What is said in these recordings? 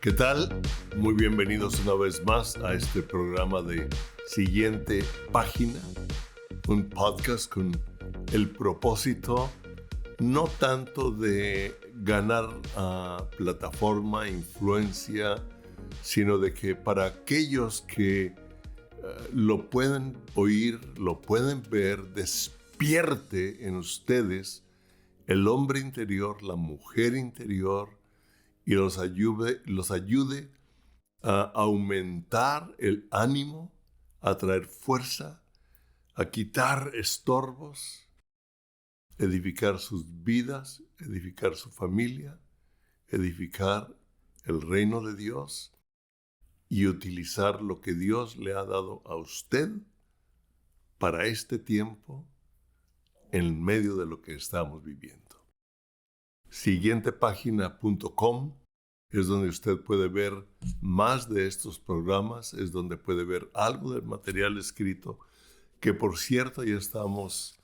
¿Qué tal? Muy bienvenidos una vez más a este programa de Siguiente Página, un podcast con el propósito no tanto de ganar plataforma, influencia, sino de que para aquellos que lo pueden oír, lo pueden ver, despierte en ustedes el hombre interior, la mujer interior, y los ayude a aumentar el ánimo, a traer fuerza, a quitar estorbos, edificar sus vidas, edificar su familia, edificar el reino de Dios y utilizar lo que Dios le ha dado a usted para este tiempo en medio de lo que estamos viviendo. Siguientepágina.com es donde usted puede ver más de estos programas, es donde puede ver algo del material escrito, que por cierto ya estamos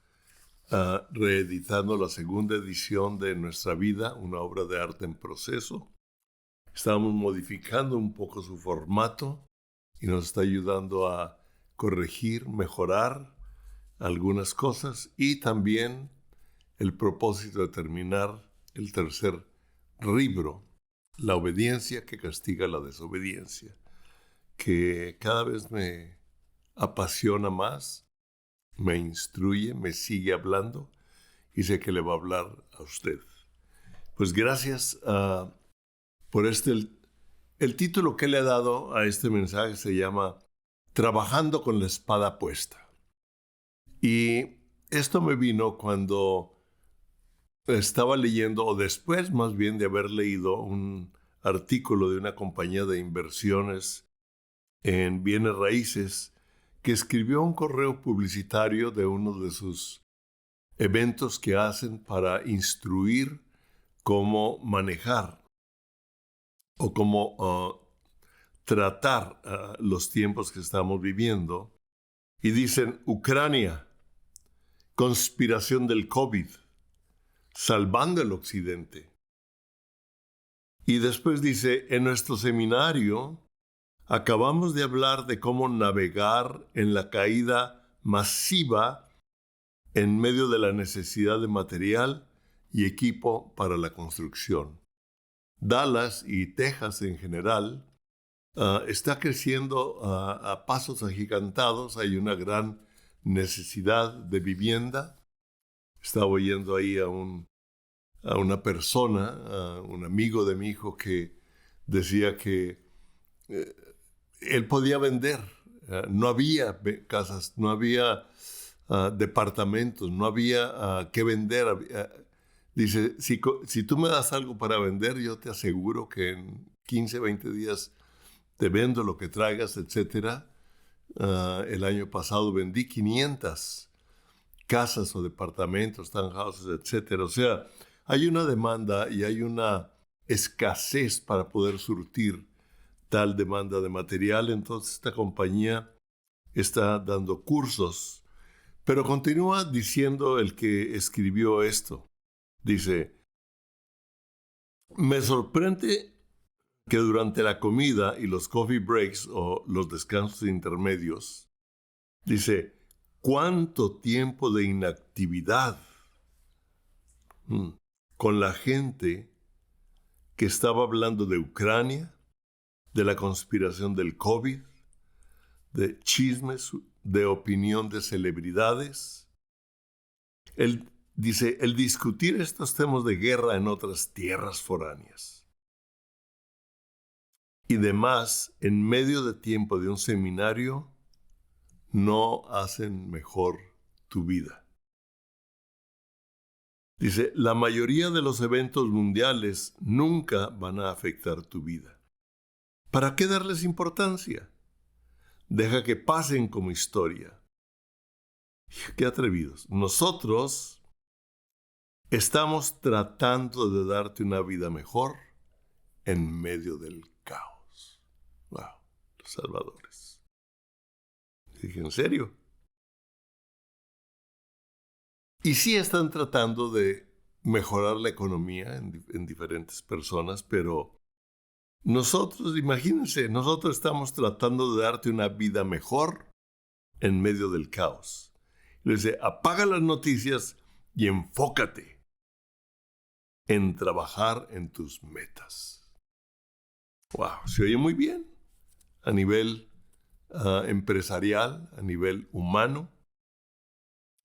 reeditando la segunda edición de Nuestra Vida, una obra de arte en proceso. Estamos modificando un poco su formato y nos está ayudando a corregir, mejorar algunas cosas y también el propósito de terminar el tercer libro, La obediencia que castiga la desobediencia, que cada vez me apasiona más, me instruye, me sigue hablando y sé que le va a hablar a usted. Pues gracias por el título que le he dado a este mensaje se llama Trabajando con la espada puesta. Y esto me vino cuando estaba leyendo, o después más bien de haber leído un artículo de una compañía de inversiones en bienes raíces que escribió un correo publicitario de uno de sus eventos que hacen para instruir cómo manejar o cómo tratar los tiempos que estamos viviendo. Y dicen, Ucrania, conspiración del COVID, salvando el occidente. Y después dice, en nuestro seminario acabamos de hablar de cómo navegar en la caída masiva en medio de la necesidad de material y equipo para la construcción. Dallas y Texas en general está creciendo a pasos agigantados. Hay una gran necesidad de vivienda. Estaba oyendo ahí a una persona, un amigo de mi hijo, que decía que él podía vender. No había casas, no había departamentos, no había qué vender. Dice, si tú me das algo para vender, yo te aseguro que en 15, 20 días te vendo lo que traigas, etc. El año pasado vendí 500 casas o departamentos, townhouses, etc. O sea, hay una demanda y hay una escasez para poder surtir tal demanda de material. Entonces esta compañía está dando cursos, pero continúa diciendo el que escribió esto. Dice, me sorprende que durante la comida y los coffee breaks o los descansos intermedios, dice, ¿cuánto tiempo de inactividad con la gente que estaba hablando de Ucrania, de la conspiración del COVID, de chismes, de opinión de celebridades? Él dice, el discutir estos temas de guerra en otras tierras foráneas y demás en medio de tiempo de un seminario no hacen mejor tu vida. Dice, la mayoría de los eventos mundiales nunca van a afectar tu vida. ¿Para qué darles importancia? Deja que pasen como historia. Qué atrevidos. Nosotros estamos tratando de darte una vida mejor en medio del caos. Wow, los salvadores. Dije, ¿en serio? Y sí están tratando de mejorar la economía en diferentes personas, pero nosotros, imagínense, nosotros estamos tratando de darte una vida mejor en medio del caos. Le dice, apaga las noticias y enfócate en trabajar en tus metas. Wow, se oye muy bien a nivel empresarial, a nivel humano.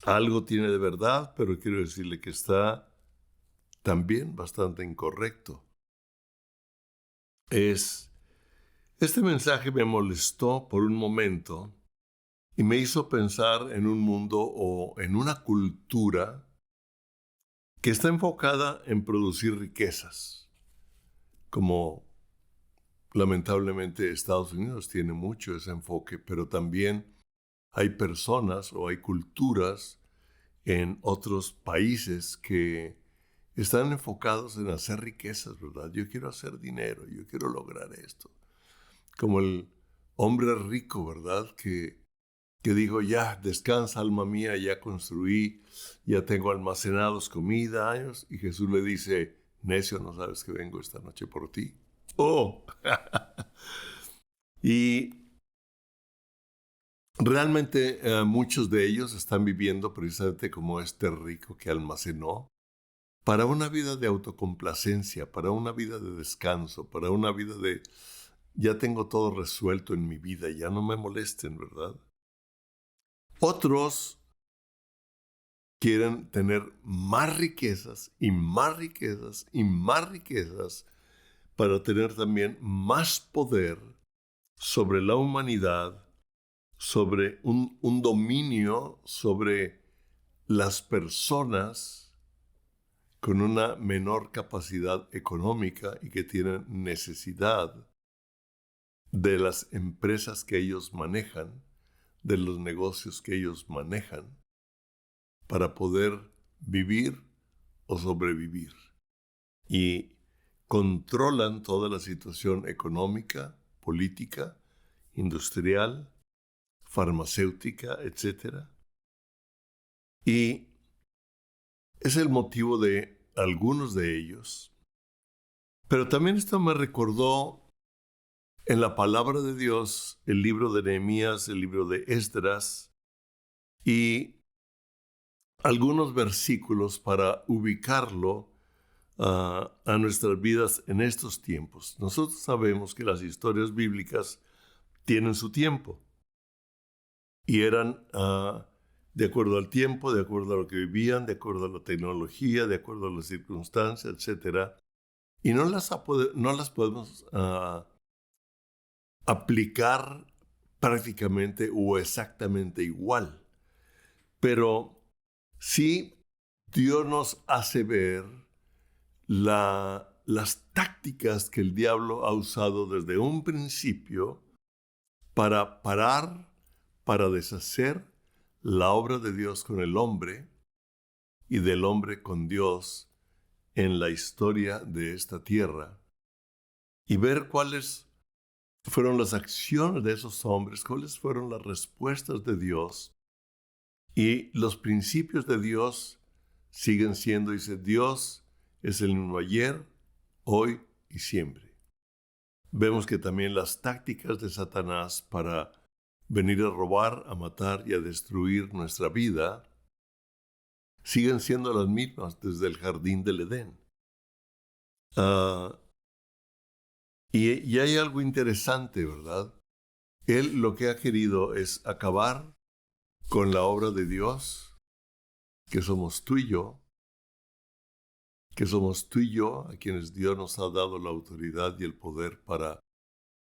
Algo tiene de verdad, pero quiero decirle que está también bastante incorrecto. Este mensaje me molestó por un momento y me hizo pensar en un mundo o en una cultura que está enfocada en producir riquezas, como lamentablemente Estados Unidos tiene mucho ese enfoque, pero también hay personas o hay culturas en otros países que están enfocados en hacer riquezas, ¿verdad? Yo quiero hacer dinero, yo quiero lograr esto. Como el hombre rico, ¿verdad? Que dijo, ya, descansa alma mía, ya construí, ya tengo almacenados comida, años. Y Jesús le dice, necio, ¿no sabes que vengo esta noche por ti? ¡Oh! Y realmente muchos de ellos están viviendo precisamente como este rico que almacenó para una vida de autocomplacencia, para una vida de descanso, para una vida de ya tengo todo resuelto en mi vida, ya no me molesten, ¿verdad? Otros quieren tener más riquezas y más riquezas y más riquezas para tener también más poder sobre la humanidad, sobre un dominio sobre las personas con una menor capacidad económica y que tienen necesidad de las empresas que ellos manejan, de los negocios que ellos manejan, para poder vivir o sobrevivir. Y controlan toda la situación económica, política, industrial, farmacéutica, etc. Y es el motivo de algunos de ellos. Pero también esto me recordó en la palabra de Dios, el libro de Nehemías, el libro de Esdras, y algunos versículos para ubicarlo a nuestras vidas en estos tiempos. Nosotros sabemos que las historias bíblicas tienen su tiempo y eran de acuerdo al tiempo, de acuerdo a lo que vivían, de acuerdo a la tecnología, de acuerdo a las circunstancias, etc. Y no las podemos aplicar prácticamente o exactamente igual. Pero sí, Dios nos hace ver las tácticas que el diablo ha usado desde un principio para parar, para deshacer la obra de Dios con el hombre y del hombre con Dios en la historia de esta tierra y ver cuáles fueron las acciones de esos hombres, cuáles fueron las respuestas de Dios. Y los principios de Dios siguen siendo, dice, Dios es el mismo ayer, hoy y siempre. Vemos que también las tácticas de Satanás para venir a robar, a matar y a destruir nuestra vida siguen siendo las mismas desde el jardín del Edén. Y hay algo interesante, ¿verdad? Él lo que ha querido es acabar con la obra de Dios, que somos tú y yo, a quienes Dios nos ha dado la autoridad y el poder para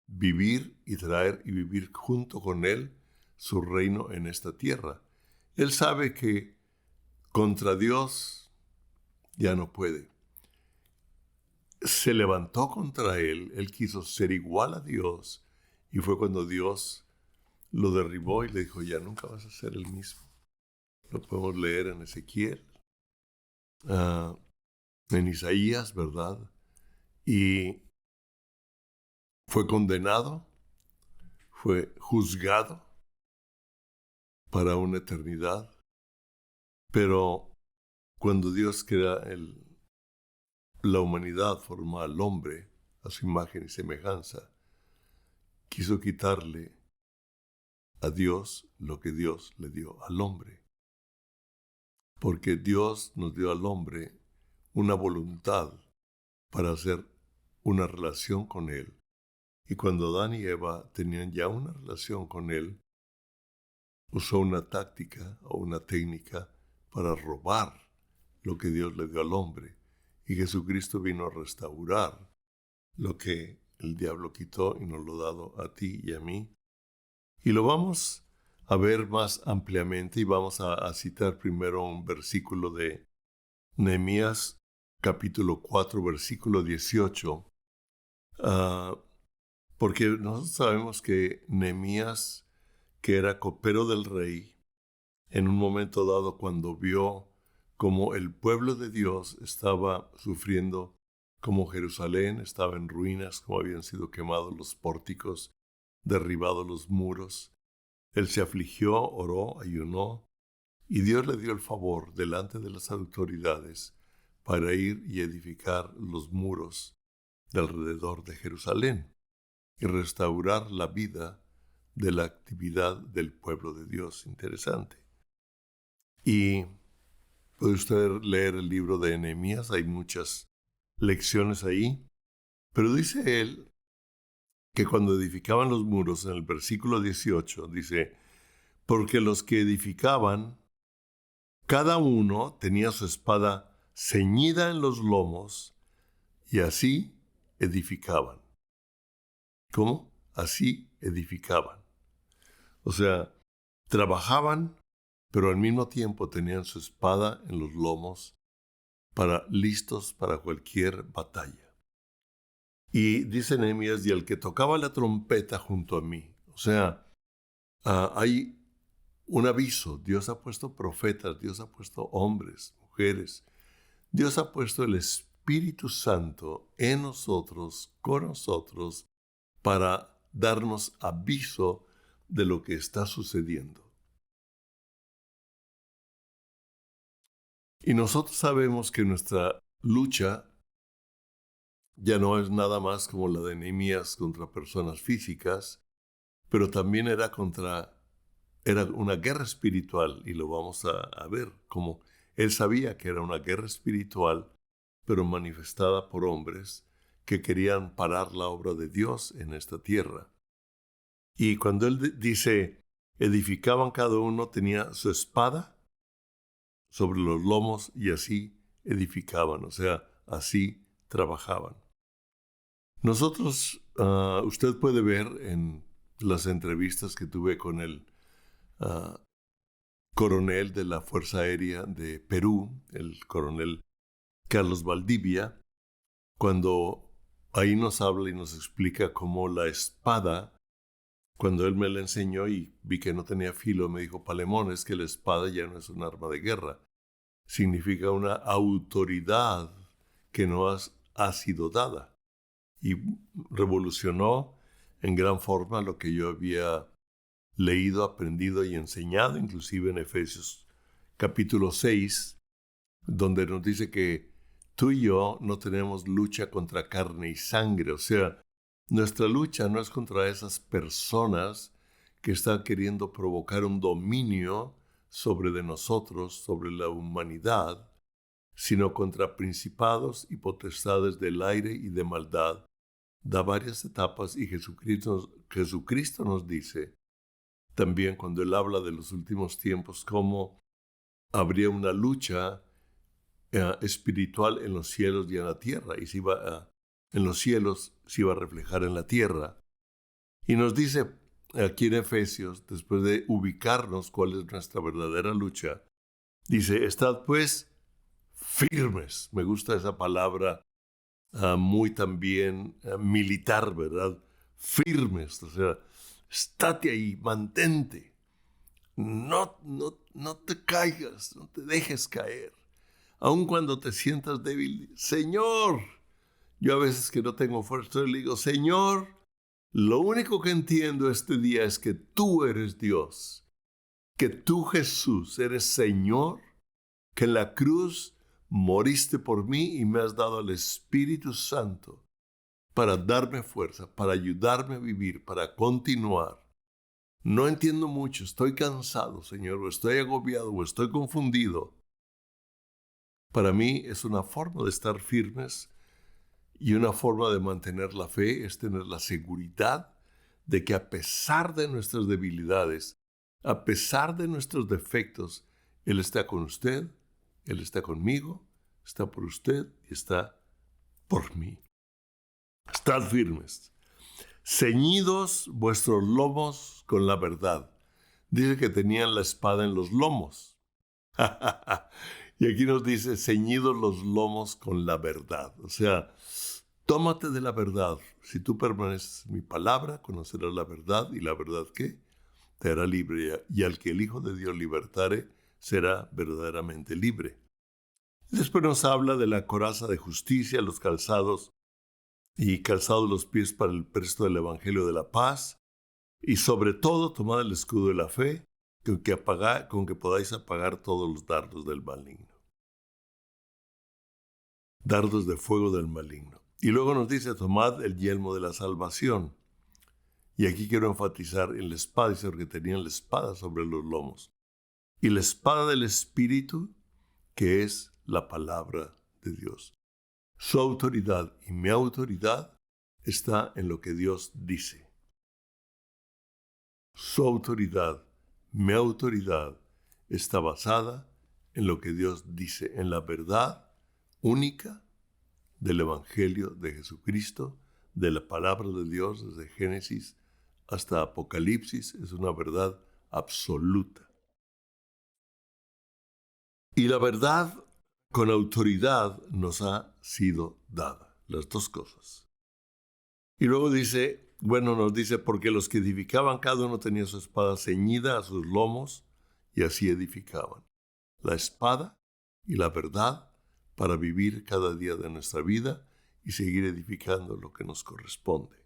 vivir y traer y vivir junto con Él su reino en esta tierra. Él sabe que contra Dios ya no puede. Se levantó contra él quiso ser igual a Dios, y fue cuando Dios lo derribó y le dijo, ya nunca vas a ser el mismo. Lo podemos leer en Ezequiel, en Isaías, ¿verdad? Y fue condenado, fue juzgado para una eternidad, pero cuando Dios crea la humanidad, forma al hombre, a su imagen y semejanza. Quiso quitarle a Dios lo que Dios le dio al hombre. Porque Dios nos dio al hombre una voluntad para hacer una relación con Él. Y cuando Adán y Eva tenían ya una relación con Él, usó una táctica o una técnica para robar lo que Dios le dio al hombre. Y Jesucristo vino a restaurar lo que el diablo quitó y nos lo ha dado a ti y a mí. Y lo vamos a ver más ampliamente y vamos a citar primero un versículo de Nehemías capítulo 4, versículo 18. Porque nosotros sabemos que Nehemías, que era copero del rey, en un momento dado cuando vio cómo el pueblo de Dios estaba sufriendo, como Jerusalén estaba en ruinas, como habían sido quemados los pórticos, derribados los muros, él se afligió, oró, ayunó, y Dios le dio el favor delante de las autoridades para ir y edificar los muros de alrededor de Jerusalén y restaurar la vida de la actividad del pueblo de Dios. Interesante. Y puede usted leer el libro de Nehemías, hay muchas lecciones ahí, pero dice él que cuando edificaban los muros, en el versículo 18, dice, porque los que edificaban, cada uno tenía su espada ceñida en los lomos, y así edificaban. ¿Cómo? Así edificaban. O sea, trabajaban, pero al mismo tiempo tenían su espada en los lomos, listos para cualquier batalla. Y dice Nehemías, y el que tocaba la trompeta junto a mí. O sea, hay un aviso. Dios ha puesto profetas, Dios ha puesto hombres, mujeres. Dios ha puesto el Espíritu Santo en nosotros, con nosotros, para darnos aviso de lo que está sucediendo. Y nosotros sabemos que nuestra lucha ya no es nada más como la de Nehemías contra personas físicas, pero también era una guerra espiritual, y lo vamos a ver, como él sabía que era una guerra espiritual, pero manifestada por hombres que querían parar la obra de Dios en esta tierra. Y cuando él dice, edificaban cada uno, tenía su espada sobre los lomos y así edificaban, o sea, así trabajaban. Nosotros, usted puede ver en las entrevistas que tuve con el coronel de la Fuerza Aérea de Perú, el coronel Carlos Valdivia, cuando ahí nos habla y nos explica cómo la espada, cuando él me la enseñó y vi que no tenía filo, me dijo, Palemón, es que la espada ya no es un arma de guerra, significa una autoridad que no ha sido dada. Y revolucionó en gran forma lo que yo había leído, aprendido y enseñado, inclusive en Efesios capítulo 6, donde nos dice que tú y yo no tenemos lucha contra carne y sangre. O sea, nuestra lucha no es contra esas personas que están queriendo provocar un dominio sobre de nosotros, sobre la humanidad, sino contra principados y potestades del aire y de maldad. Da varias etapas y Jesucristo nos dice también, cuando él habla de los últimos tiempos, cómo habría una lucha espiritual en los cielos y en la tierra, y en los cielos se iba a reflejar en la tierra. Y nos dice aquí en Efesios, después de ubicarnos cuál es nuestra verdadera lucha, dice, estad pues firmes. Me gusta esa palabra muy también militar, ¿verdad? Firmes, o sea, estate ahí, mantente. No te caigas, no te dejes caer. Aun cuando te sientas débil, Señor, yo a veces que no tengo fuerza, le digo, Señor, lo único que entiendo este día es que tú eres Dios, que tú, Jesús, eres Señor, que en la cruz moriste por mí y me has dado el Espíritu Santo para darme fuerza, para ayudarme a vivir, para continuar. No entiendo mucho, estoy cansado, Señor, o estoy agobiado, o estoy confundido. Para mí es una forma de estar firmes y una forma de mantener la fe es tener la seguridad de que a pesar de nuestras debilidades, a pesar de nuestros defectos, Él está con usted, Él está conmigo, está por usted y está por mí. Estad firmes, ceñidos vuestros lomos con la verdad. Dice que tenían la espada en los lomos. Y aquí nos dice, ceñidos los lomos con la verdad. O sea, tómate de la verdad. Si tú permaneces en mi palabra, conocerás la verdad. ¿Y la verdad qué? Te hará libre. Y al que el Hijo de Dios libertare, será verdaderamente libre. Después nos habla de la coraza de justicia, los calzados y calzados los pies para el presto del Evangelio de la paz. Y sobre todo, tomad el escudo de la fe, con que podáis apagar todos los dardos del maligno. Dardos de fuego del maligno. Y luego nos dice, tomad el yelmo de la salvación. Y aquí quiero enfatizar en la espada, dice, porque tenían la espada sobre los lomos. Y la espada del Espíritu, que es la palabra de Dios. Su autoridad y mi autoridad está en lo que Dios dice. Su autoridad, mi autoridad, está basada en lo que Dios dice, en la verdad única del Evangelio de Jesucristo, de la palabra de Dios desde Génesis hasta Apocalipsis. Es una verdad absoluta. Y la verdad con autoridad nos ha sido dada, las dos cosas. Y luego nos dice, porque los que edificaban, cada uno tenía su espada ceñida a sus lomos, y así edificaban. La espada y la verdad para vivir cada día de nuestra vida y seguir edificando lo que nos corresponde.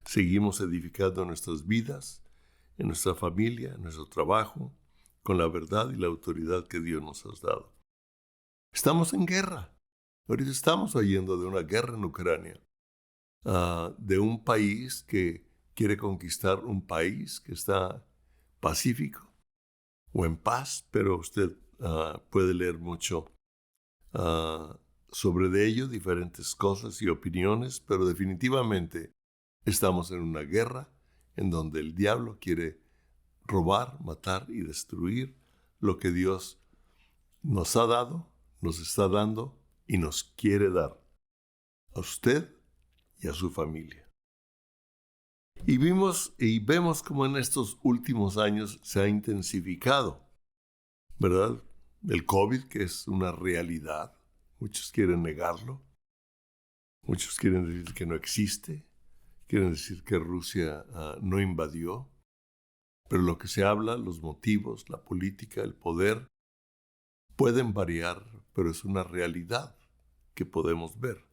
Seguimos edificando nuestras vidas, en nuestra familia, en nuestro trabajo, con la verdad y la autoridad que Dios nos ha dado. Estamos en guerra. Ahorita estamos oyendo de una guerra en Ucrania, de un país que quiere conquistar un país que está pacífico o en paz, pero usted puede leer mucho sobre de ello, diferentes cosas y opiniones, pero definitivamente estamos en una guerra en donde el diablo quiere robar, matar y destruir lo que Dios nos ha dado, nos está dando y nos quiere dar a usted y a su familia. Y vemos cómo en estos últimos años se ha intensificado, ¿verdad? El COVID, que es una realidad. Muchos quieren negarlo. Muchos quieren decir que no existe. Quieren decir que Rusia no invadió. Pero lo que se habla, los motivos, la política, el poder, pueden variar, pero es una realidad que podemos ver.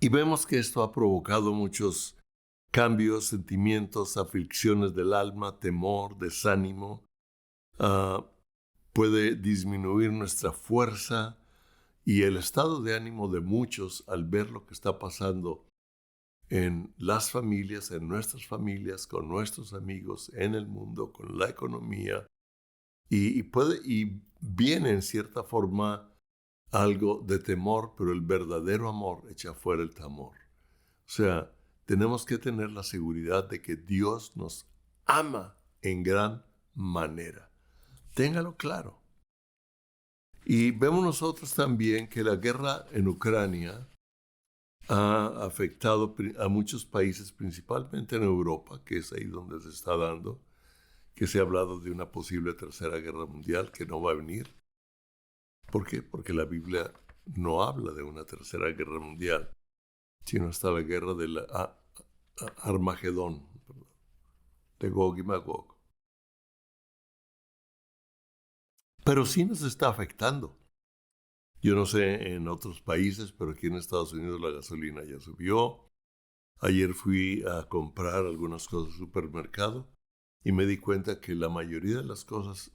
Y vemos que esto ha provocado muchos cambios, sentimientos, aflicciones del alma, temor, desánimo. Puede disminuir nuestra fuerza y el estado de ánimo de muchos al ver lo que está pasando en las familias, en nuestras familias, con nuestros amigos, en el mundo, con la economía. Y viene en cierta forma algo de temor, pero el verdadero amor echa fuera el temor. O sea, tenemos que tener la seguridad de que Dios nos ama en gran manera. Téngalo claro. Y vemos nosotros también que la guerra en Ucrania ha afectado a muchos países, principalmente en Europa, que es ahí donde se está dando, que se ha hablado de una posible tercera guerra mundial que no va a venir. ¿Por qué? Porque la Biblia no habla de una tercera guerra mundial, sino hasta la guerra de la Armagedón, de Gog y Magog. Pero sí nos está afectando. Yo no sé en otros países, pero aquí en Estados Unidos la gasolina ya subió. Ayer fui a comprar algunas cosas al supermercado y me di cuenta que la mayoría de las cosas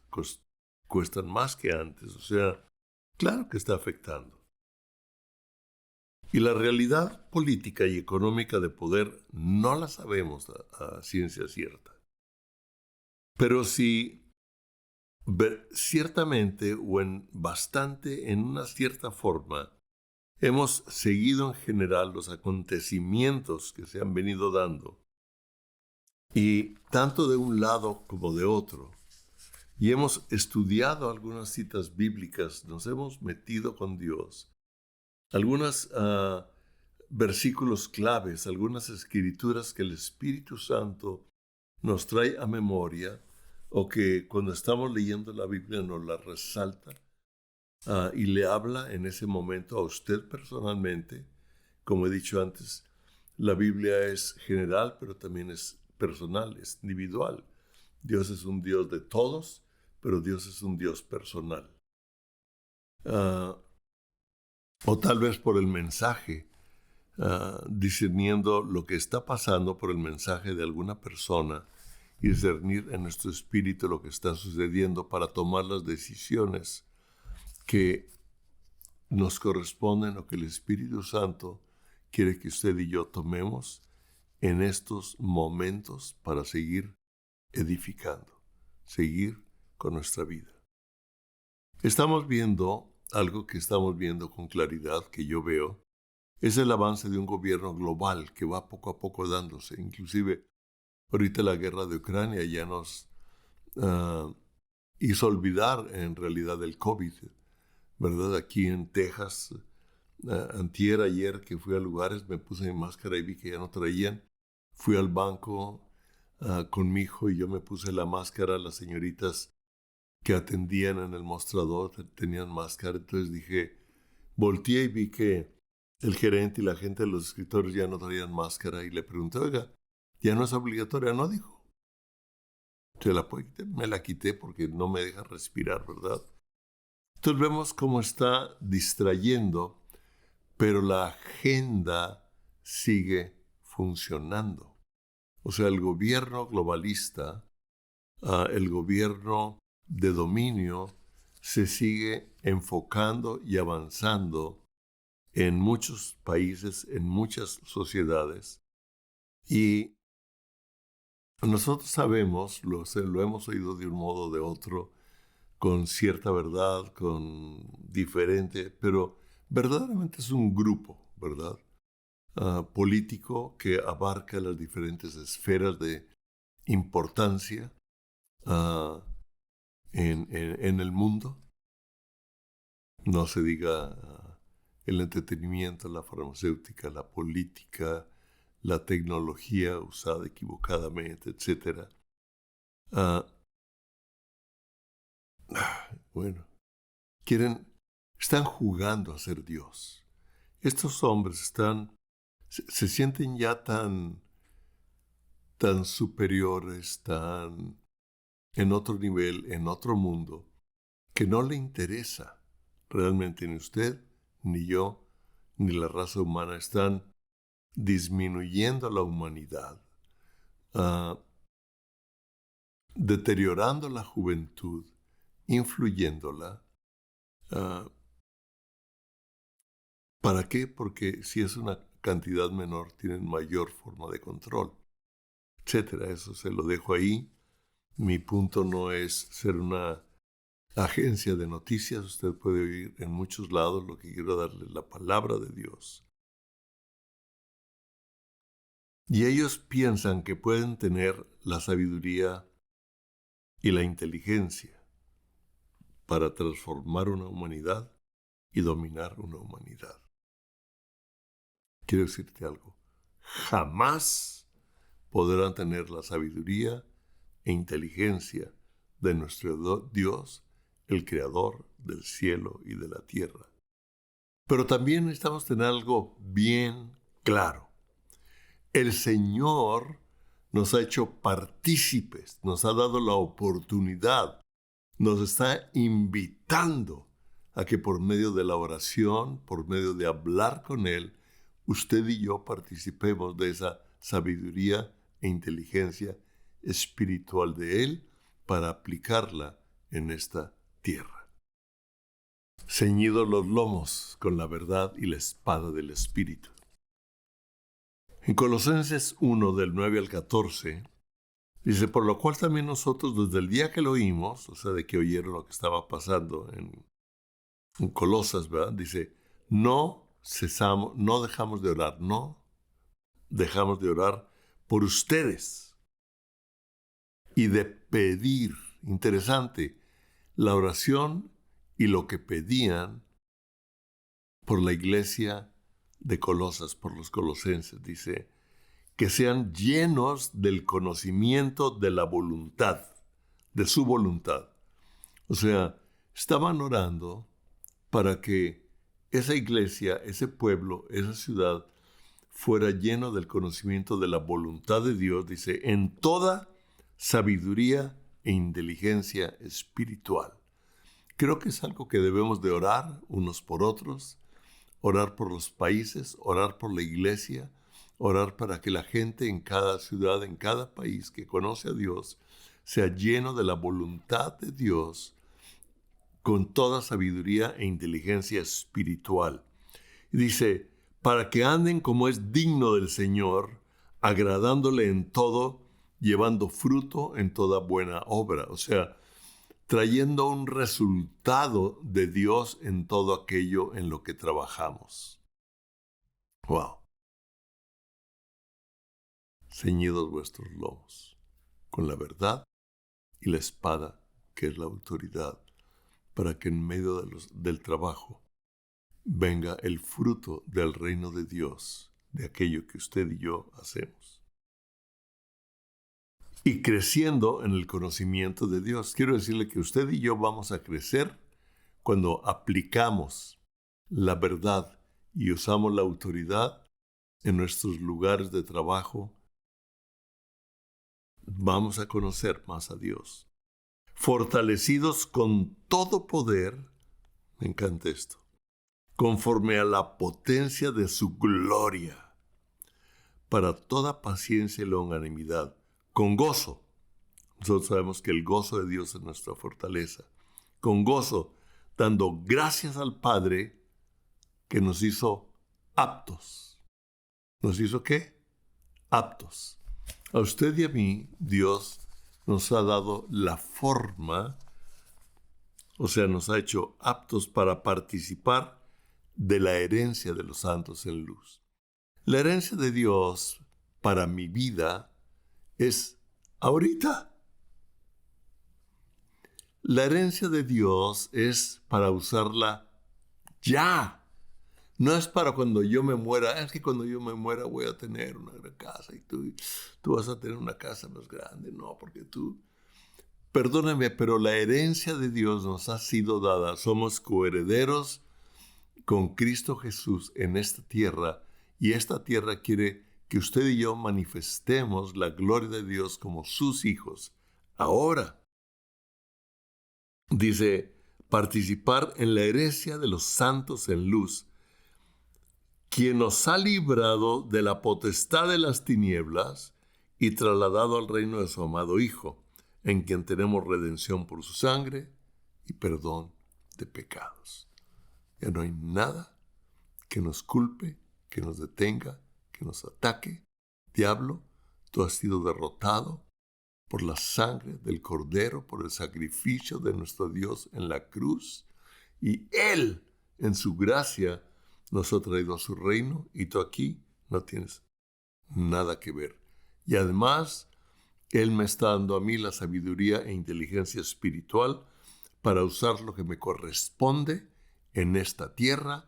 cuestan más que antes. O sea, claro que está afectando. Y la realidad política y económica de poder no la sabemos a ciencia cierta. Pero si ciertamente o en una cierta forma, hemos seguido en general los acontecimientos que se han venido dando, y tanto de un lado como de otro, y hemos estudiado algunas citas bíblicas, nos hemos metido con Dios, algunos versículos claves, algunas escrituras que el Espíritu Santo nos trae a memoria, o que cuando estamos leyendo la Biblia nos la resalta, y le habla en ese momento a usted personalmente. Como he dicho antes, la Biblia es general, pero también es personal, es individual. Dios es un Dios de todos, pero Dios es un Dios personal. O tal vez por el mensaje, discerniendo lo que está pasando por el mensaje de alguna persona y discernir en nuestro espíritu lo que está sucediendo para tomar las decisiones que nos corresponden o que el Espíritu Santo quiere que usted y yo tomemos en estos momentos para seguir edificando, seguir con nuestra vida. Estamos viendo algo que estamos viendo con claridad, que yo veo, es el avance de un gobierno global que va poco a poco dándose. Inclusive, ahorita la guerra de Ucrania ya nos hizo olvidar en realidad el COVID, ¿verdad? Aquí en Texas, antier, ayer que fui a lugares, me puse mi máscara y vi que ya no traían. Fui al banco con mi hijo y yo me puse la máscara. Las señoritas que atendían en el mostrador tenían máscara. Entonces dije, volteé y vi que el gerente y la gente de los escritores ya no traían máscara. Y le pregunté, oiga, ¿ya no es obligatoria? No, dijo. ¿Se la puede quitar? Me la quité porque no me deja respirar, ¿verdad? Entonces vemos cómo está distrayendo, pero la agenda sigue funcionando. O sea, el gobierno globalista, el gobierno de dominio, se sigue enfocando y avanzando en muchos países, en muchas sociedades. Y nosotros sabemos, lo hemos oído de un modo o de otro, con cierta verdad, con diferente, pero verdaderamente es un grupo, ¿verdad? Político que abarca las diferentes esferas de importancia en el mundo. No se diga el entretenimiento, la farmacéutica, la política, la tecnología usada equivocadamente, etc. Bueno, están jugando a ser Dios. Estos hombres se sienten ya tan superiores, tan en otro nivel, en otro mundo, que no le interesa realmente ni usted, ni yo, ni la raza humana. Están disminuyendo la humanidad, deteriorando la juventud, influyéndola. ¿Para qué? Porque si es una cantidad menor, tienen mayor forma de control, etcétera. Eso se lo dejo ahí. Mi punto no es ser una agencia de noticias. Usted puede oír en muchos lados. Lo que quiero darle es la palabra de Dios. Y ellos piensan que pueden tener la sabiduría y la inteligencia para transformar una humanidad y dominar una humanidad. Quiero decirte algo. Jamás podrán tener la sabiduría e inteligencia de nuestro Dios, el Creador del cielo y de la tierra. Pero también necesitamos tener algo bien claro. El Señor nos ha hecho partícipes, nos ha dado la oportunidad, nos está invitando a que por medio de la oración, por medio de hablar con Él, usted y yo participemos de esa sabiduría e inteligencia espiritual de Él para aplicarla en esta tierra. ceñidos los lomos con la verdad y la espada del Espíritu. En Colosenses 1, del 9 al 14, dice, por lo cual también nosotros desde el día que lo oímos, o sea, de que oyeron lo que estaba pasando en Colosas, ¿verdad? Dice, no dejamos de orar, no dejamos de orar por ustedes y de pedir, interesante, la oración y lo que pedían por la iglesia de Colosas, por los colosenses, dice, que sean llenos del conocimiento de la voluntad, de su voluntad. O sea, estaban orando para que esa iglesia, ese pueblo, esa ciudad, fuera lleno del conocimiento de la voluntad de Dios, dice, en toda sabiduría e inteligencia espiritual. Creo que es algo que debemos de orar unos por otros, orar por los países, orar por la iglesia, orar para que la gente en cada ciudad, en cada país que conoce a Dios, sea lleno de la voluntad de Dios con toda sabiduría e inteligencia espiritual. Y dice, para que anden como es digno del Señor, agradándole en todo, llevando fruto en toda buena obra. O sea, trayendo un resultado de Dios en todo aquello en lo que trabajamos. Wow. Ceñidos vuestros lomos, con la verdad y la espada, que es la autoridad, para que en medio del trabajo venga el fruto del reino de Dios, de aquello que usted y yo hacemos. Y creciendo en el conocimiento de Dios. Quiero decirle que usted y yo vamos a crecer cuando aplicamos la verdad y usamos la autoridad en nuestros lugares de trabajo. Vamos a conocer más a Dios. Fortalecidos con todo poder, me encanta esto, conforme a la potencia de su gloria, para toda paciencia y longanimidad, con gozo. Nosotros sabemos que el gozo de Dios es nuestra fortaleza. Con gozo, dando gracias al Padre que nos hizo aptos. ¿Nos hizo qué? Aptos. A usted y a mí, Dios nos ha dado la forma, o sea, nos ha hecho aptos para participar de la herencia de los santos en luz. La herencia de Dios para mi vida es ahorita. La herencia de Dios es para usarla ya. No es para cuando yo me muera. Es que cuando yo me muera voy a tener una gran casa y tú vas a tener una casa más grande. No, porque tú... Perdóname, pero la herencia de Dios nos ha sido dada. Somos coherederos con Cristo Jesús en esta tierra. Y esta tierra quiere que usted y yo manifestemos la gloria de Dios como sus hijos. Ahora, dice, participar en la herencia de los santos en luz, quien nos ha librado de la potestad de las tinieblas y trasladado al reino de su amado Hijo, en quien tenemos redención por su sangre y perdón de pecados. Ya no hay nada que nos culpe, que nos detenga, que nos ataque. Diablo, tú has sido derrotado por la sangre del Cordero, por el sacrificio de nuestro Dios en la cruz, y Él, en su gracia, nos ha traído a su reino, y tú aquí no tienes nada que ver. Y además, Él me está dando a mí la sabiduría e inteligencia espiritual para usar lo que me corresponde en esta tierra,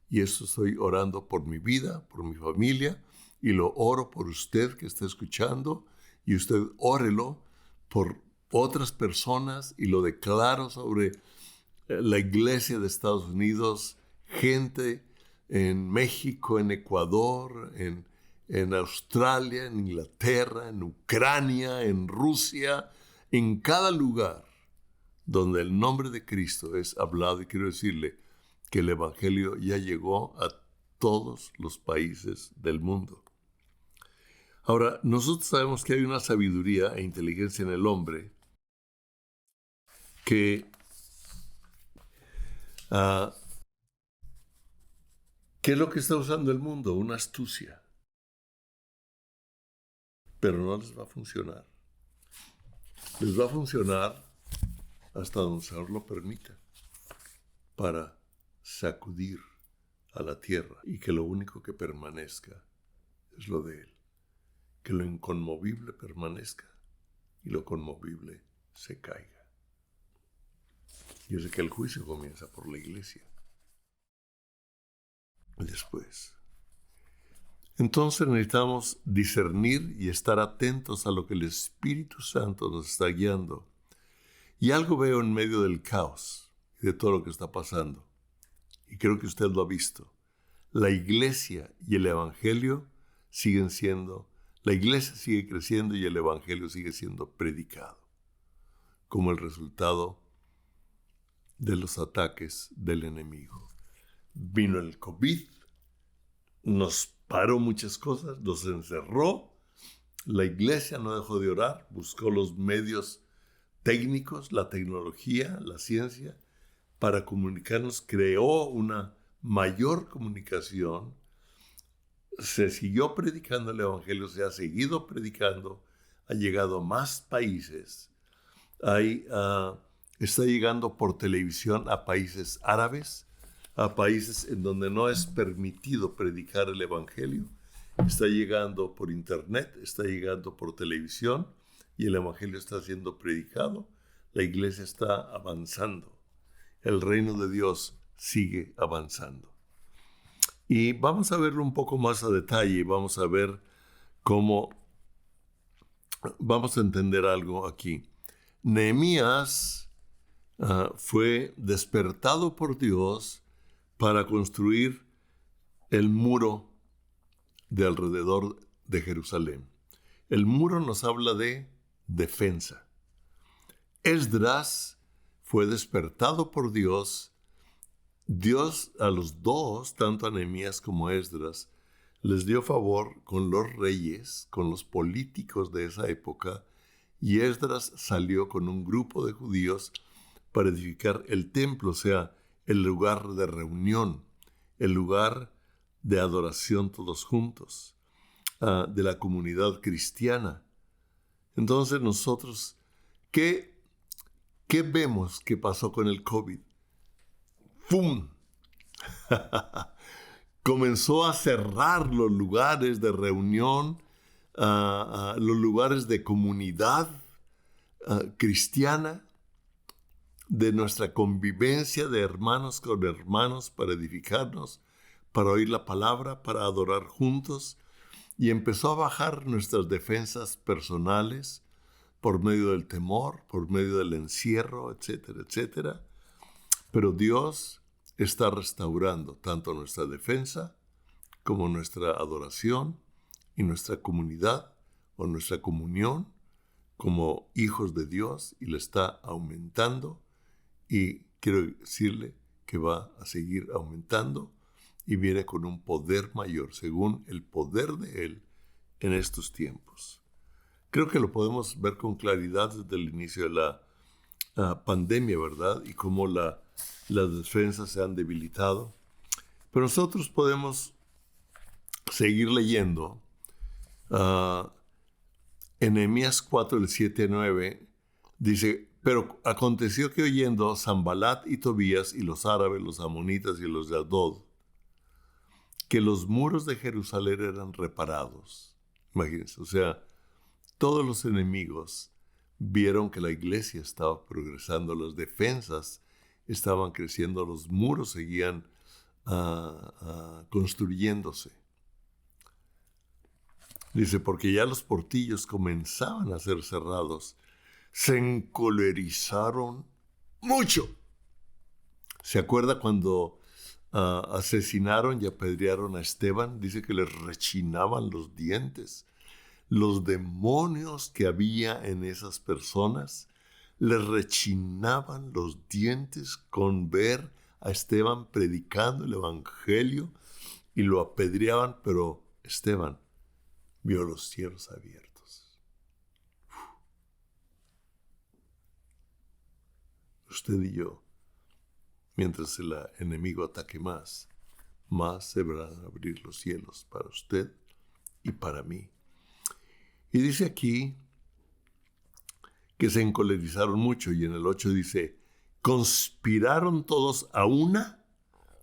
y eso estoy orando por mi vida, por mi familia, y lo oro por usted que está escuchando, y usted órelo por otras personas, y lo declaro sobre la iglesia de Estados Unidos, gente en México, en Ecuador, en Australia, en Inglaterra, en Ucrania, en Rusia, en cada lugar donde el nombre de Cristo es hablado. Y quiero decirle que el Evangelio ya llegó a todos los países del mundo. Ahora, nosotros sabemos que hay una sabiduría e inteligencia en el hombre que Ah, ¿Qué es lo que está usando el mundo? Una astucia. Pero no les va a funcionar. Les va a funcionar hasta donde el Señor lo permita, para sacudir a la tierra y que lo único que permanezca es lo de Él. Que lo inconmovible permanezca y lo conmovible se caiga. Yo sé que el juicio comienza por la iglesia. Y después. Entonces necesitamos discernir y estar atentos a lo que el Espíritu Santo nos está guiando. Y algo veo en medio del caos y de todo lo que está pasando. Y creo que usted lo ha visto. La iglesia y el evangelio siguen siendo, la iglesia sigue creciendo y el evangelio sigue siendo predicado, como el resultado de los ataques del enemigo. Vino el COVID, nos paró muchas cosas, nos encerró, la iglesia no dejó de orar, buscó los medios técnicos, la tecnología, la ciencia, para comunicarnos, creó una mayor comunicación. Se siguió predicando el evangelio, se ha seguido predicando, ha llegado a más países. Está llegando por televisión a países árabes, a países en donde no es permitido predicar el evangelio. Está llegando por internet, está llegando por televisión y el evangelio está siendo predicado. La iglesia está avanzando. El reino de Dios sigue avanzando. Y vamos a verlo un poco más a detalle, vamos a ver cómo, vamos a entender algo aquí. Nehemías fue despertado por Dios para construir el muro de alrededor de Jerusalén. El muro nos habla de defensa. Esdras fue despertado por Dios. Dios a los dos, tanto a Nehemías como a Esdras, les dio favor con los reyes, con los políticos de esa época, y Esdras salió con un grupo de judíos para edificar el templo, o sea, el lugar de reunión, el lugar de adoración todos juntos, de la comunidad cristiana. Entonces nosotros, ¿qué vemos que pasó con el COVID? ¡Pum! Comenzó a cerrar los lugares de reunión, los lugares de comunidad cristiana, de nuestra convivencia de hermanos con hermanos para edificarnos, para oír la palabra, para adorar juntos, y empezó a bajar nuestras defensas personales por medio del temor, por medio del encierro, etcétera, etcétera. Pero Dios está restaurando tanto nuestra defensa como nuestra adoración y nuestra comunidad o nuestra comunión como hijos de Dios, y le está aumentando, y quiero decirle que va a seguir aumentando y viene con un poder mayor según el poder de Él en estos tiempos. Creo que lo podemos ver con claridad desde el inicio de la pandemia, ¿verdad? Y cómo las defensas se han debilitado. Pero nosotros podemos seguir leyendo. En Nehemías 4, el 7-9, dice: pero aconteció que oyendo Sanbalat y Tobías y los árabes, los amonitas y los de Adod, que los muros de Jerusalén eran reparados. Imagínense, o sea, todos los enemigos vieron que la iglesia estaba progresando, las defensas estaban creciendo, los muros seguían construyéndose. Dice, porque ya los portillos comenzaban a ser cerrados, se encolerizaron mucho. ¿Se acuerda cuando asesinaron y apedrearon a Esteban? Dice que les rechinaban los dientes. Los demonios que había en esas personas les rechinaban los dientes con ver a Esteban predicando el evangelio, y lo apedreaban, pero Esteban vio los cielos abiertos. Usted y yo mientras el enemigo ataque más se van a abrir los cielos para usted y para mí. Y dice aquí que se encolerizaron mucho, y en el 8 dice, conspiraron todos a una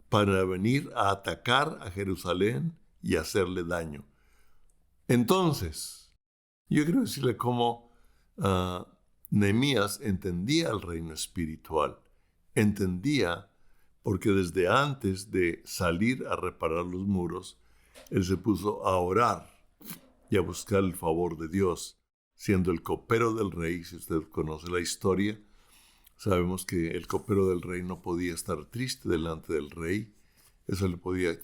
para venir a atacar a Jerusalén y hacerle daño. Entonces, yo quiero decirle cómo Nehemías entendía el reino espiritual. Entendía porque desde antes de salir a reparar los muros, él se puso a orar y a buscar el favor de Dios, siendo el copero del rey. Si usted conoce la historia, sabemos que el copero del rey no podía estar triste delante del rey. Eso le podía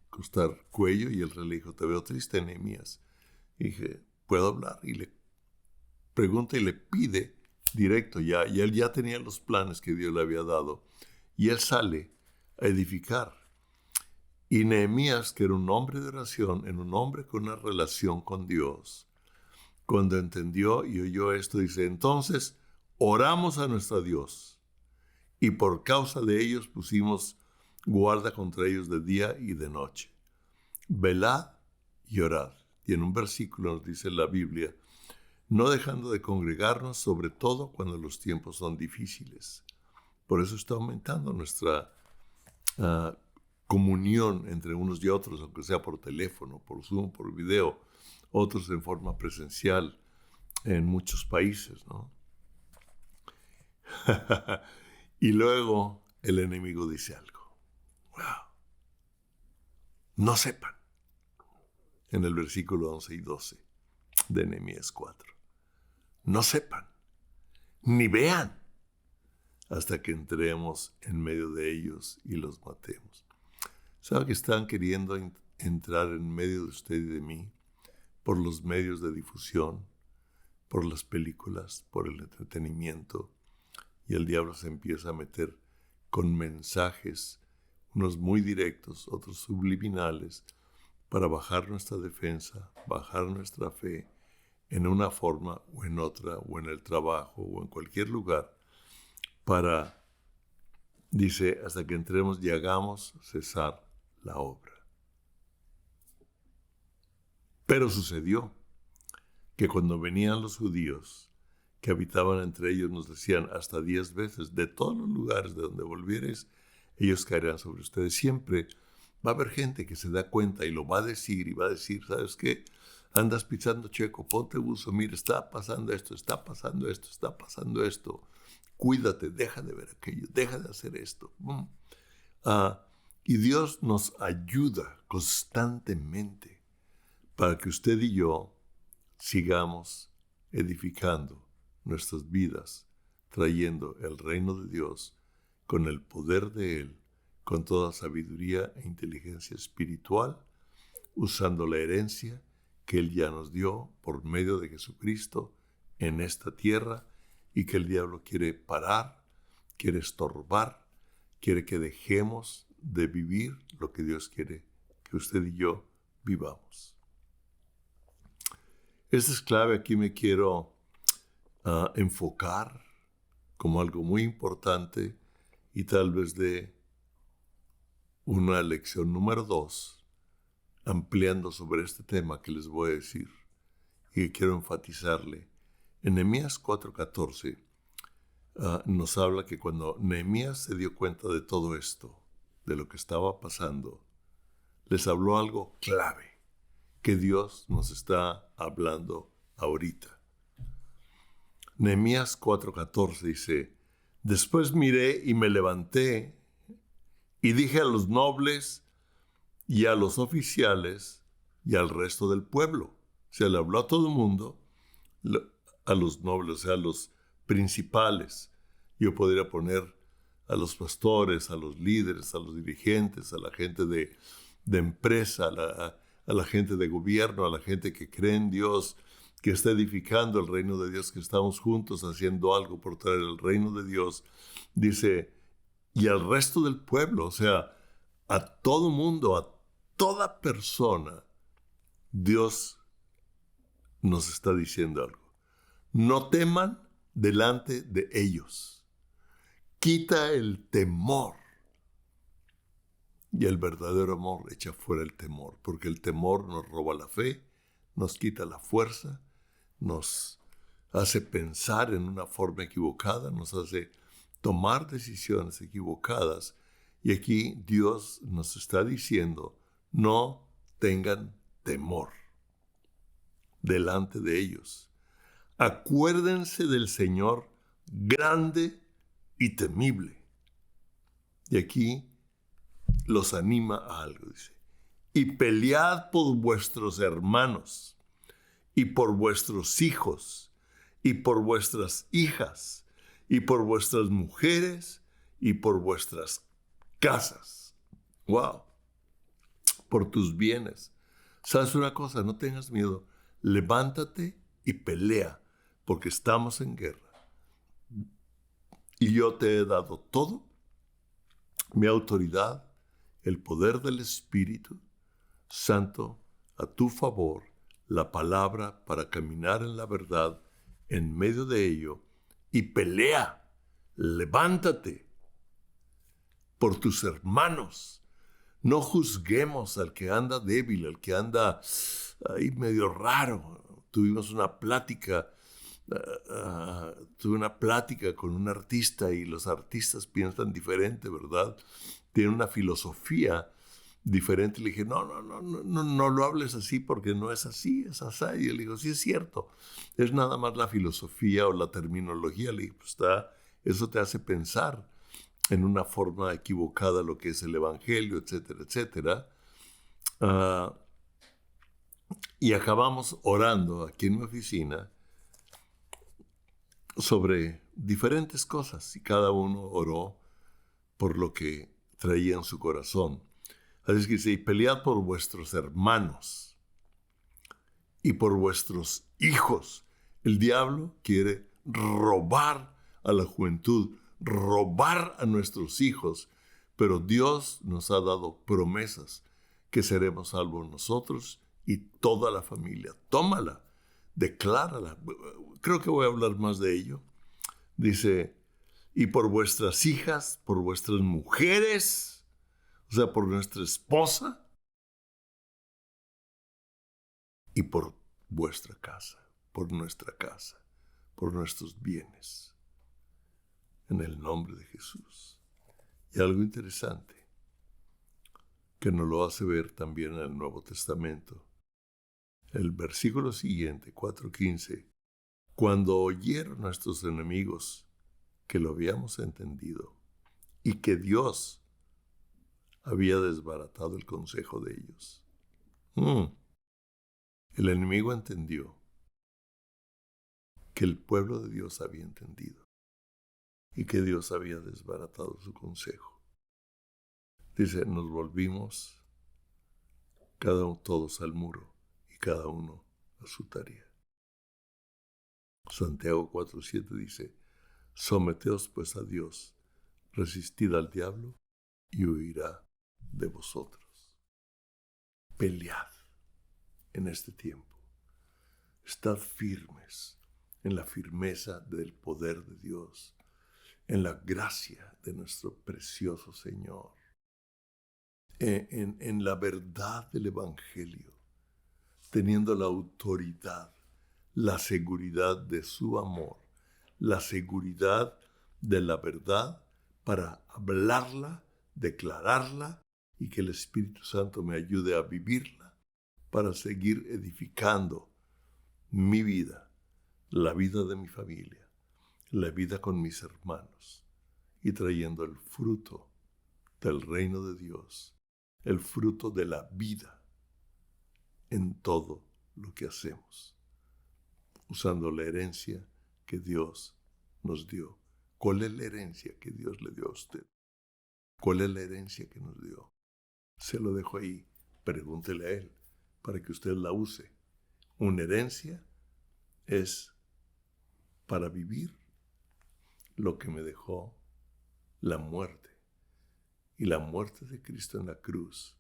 costar cuello, y el rey le dijo, te veo triste, Nehemías. Y dije, ¿puedo hablar? Y le pregunta y le pide directo ya, y él ya tenía los planes que Dios le había dado, y él sale a edificar. Y Nehemías, que era un hombre de oración, era un hombre con una relación con Dios, cuando entendió y oyó esto, dice, entonces oramos a nuestro Dios, y por causa de ellos pusimos guarda contra ellos de día y de noche. Velad y orad. Y en un versículo nos dice la Biblia, no dejando de congregarnos, sobre todo cuando los tiempos son difíciles. Por eso está aumentando nuestra comunión entre unos y otros, aunque sea por teléfono, por Zoom, por video, otros en forma presencial en muchos países, ¿no? Y luego el enemigo dice algo. ¡Wow! No sepan. En el versículo 11 y 12 de Nehemías 4. No sepan, ni vean, hasta que entremos en medio de ellos y los matemos. ¿Sabe que están queriendo entrar en medio de usted y de mí por los medios de difusión, por las películas, por el entretenimiento? Y el diablo se empieza a meter con mensajes, unos muy directos, otros subliminales, para bajar nuestra defensa, bajar nuestra fe en una forma o en otra, o en el trabajo, o en cualquier lugar, para, dice, hasta que entremos y hagamos cesar la obra. Pero sucedió que cuando venían los judíos que habitaban entre ellos, nos decían hasta 10 veces, de todos los lugares de donde volvieres, ellos caerán sobre ustedes. Siempre va a haber gente que se da cuenta y lo va a decir, y va a decir, ¿sabes qué? Andas pisando checo, ponte buzo, mira, está pasando esto, está pasando esto, está pasando esto. Cuídate, deja de ver aquello, deja de hacer esto. Y Dios nos ayuda constantemente para que usted y yo sigamos edificando nuestras vidas, trayendo el reino de Dios con el poder de Él, con toda sabiduría e inteligencia espiritual, usando la herencia que Él ya nos dio por medio de Jesucristo en esta tierra, y que el diablo quiere parar, quiere estorbar, quiere que dejemos de vivir lo que Dios quiere que usted y yo vivamos. Esta es clave. Aquí me quiero enfocar como algo muy importante, y tal vez de una lección número 2, ampliando sobre este tema que les voy a decir y que quiero enfatizarle. En Nehemías 4:14 nos habla que cuando Nehemías se dio cuenta de todo esto, de lo que estaba pasando, les habló algo clave que Dios nos está hablando ahorita. Nehemías 4:14 dice, después miré y me levanté y dije a los nobles y a los oficiales y al resto del pueblo. O sea, le habló a todo el mundo, a los nobles, o sea, a los principales. Yo podría poner a los pastores, a los líderes, a los dirigentes, a la gente de empresa, a la gente de gobierno, a la gente que cree en Dios, que está edificando el reino de Dios, que estamos juntos haciendo algo por traer el reino de Dios. Dice, y al resto del pueblo, o sea, a todo mundo, a toda persona, Dios nos está diciendo algo. No teman delante de ellos. Quita el temor Y el verdadero amor echa fuera el temor, porque el temor nos roba la fe, nos quita la fuerza, nos hace pensar en una forma equivocada, nos hace tomar decisiones equivocadas. Y aquí Dios nos está diciendo, no tengan temor delante de ellos. Acuérdense del Señor grande y temible. Y aquí los anima a algo, dice. Y pelead por vuestros hermanos, y por vuestros hijos, y por vuestras hijas, y por vuestras mujeres, y por vuestras casas. ¡Wow! Por tus bienes. ¿Sabes una cosa? No tengas miedo. Levántate y pelea, porque estamos en guerra. Y yo te he dado todo, mi autoridad, el poder del Espíritu Santo a tu favor, la palabra para caminar en la verdad en medio de ello, y pelea, levántate por tus hermanos. No juzguemos al que anda débil, al que anda ahí medio raro. Tuvimos una plática, tuve una plática con un artista y los artistas piensan diferente, ¿verdad? Tienen una filosofía diferente. Le dije, no lo hables así porque no es así, es así. Y él dijo, sí es cierto, es nada más la filosofía o la terminología. Le dije, pues eso te hace pensar en una forma equivocada lo que es el Evangelio, etcétera, etcétera. Y acabamos orando aquí en mi oficina sobre diferentes cosas y cada uno oró por lo que traía en su corazón. Así es que dice, y pelead por vuestros hermanos y por vuestros hijos. El diablo quiere robar a la juventud, robar a nuestros hijos, pero Dios nos ha dado promesas que seremos salvos nosotros y toda la familia. Tómala, declárala. Creo que voy a hablar más de ello. Dice, y por vuestras hijas, por vuestras mujeres, o sea, por nuestra esposa, y por vuestra casa, por nuestra casa, por nuestros bienes, en el nombre de Jesús. Y algo interesante, que nos lo hace ver también en el Nuevo Testamento. El versículo siguiente, 4:15, cuando oyeron nuestros enemigos que lo habíamos entendido y que Dios había desbaratado el consejo de ellos. El enemigo entendió que el pueblo de Dios había entendido y que Dios había desbaratado su consejo. Dice, nos volvimos todos al muro y cada uno a su tarea. Santiago 4:7 dice, someteos pues a Dios, resistid al diablo y huirá de vosotros. Pelead en este tiempo. Estad firmes en la firmeza del poder de Dios, en la gracia de nuestro precioso Señor, en la verdad del Evangelio, teniendo la autoridad, la seguridad de su amor, la seguridad de la verdad para hablarla, declararla y que el Espíritu Santo me ayude a vivirla para seguir edificando mi vida, la vida de mi familia, la vida con mis hermanos y trayendo el fruto del reino de Dios, el fruto de la vida en todo lo que hacemos, usando la herencia que Dios nos dio. ¿Cuál es la herencia que Dios le dio a usted? ¿Cuál es la herencia que nos dio? Se lo dejo ahí, pregúntele a Él para que usted la use. Una herencia es para vivir lo que me dejó la muerte. Y la muerte de Cristo en la cruz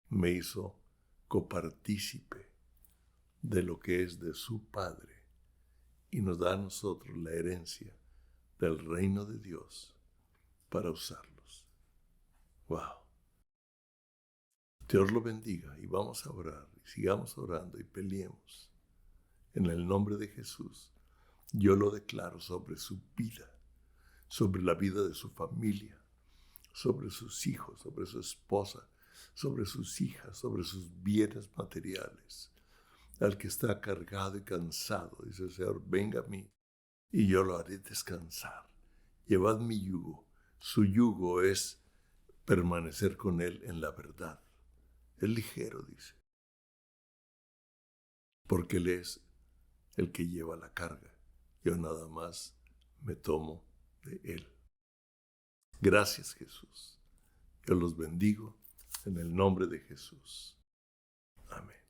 me hizo copartícipe de lo que es de su Padre y nos da a nosotros la herencia del reino de Dios para usarlos. ¡Wow! Dios lo bendiga y vamos a orar y sigamos orando y peleemos. En el nombre de Jesús, yo lo declaro sobre su vida, sobre la vida de su familia, sobre sus hijos, sobre su esposa, sobre sus hijas, sobre sus bienes materiales. Al que está cargado y cansado, dice el Señor, venga a mí y yo lo haré descansar. Llevad mi yugo. Su yugo es permanecer con Él en la verdad. Es ligero, dice, porque Él es el que lleva la carga. Yo nada más me tomo de Él. Gracias, Jesús. Yo los bendigo en el nombre de Jesús. Amén.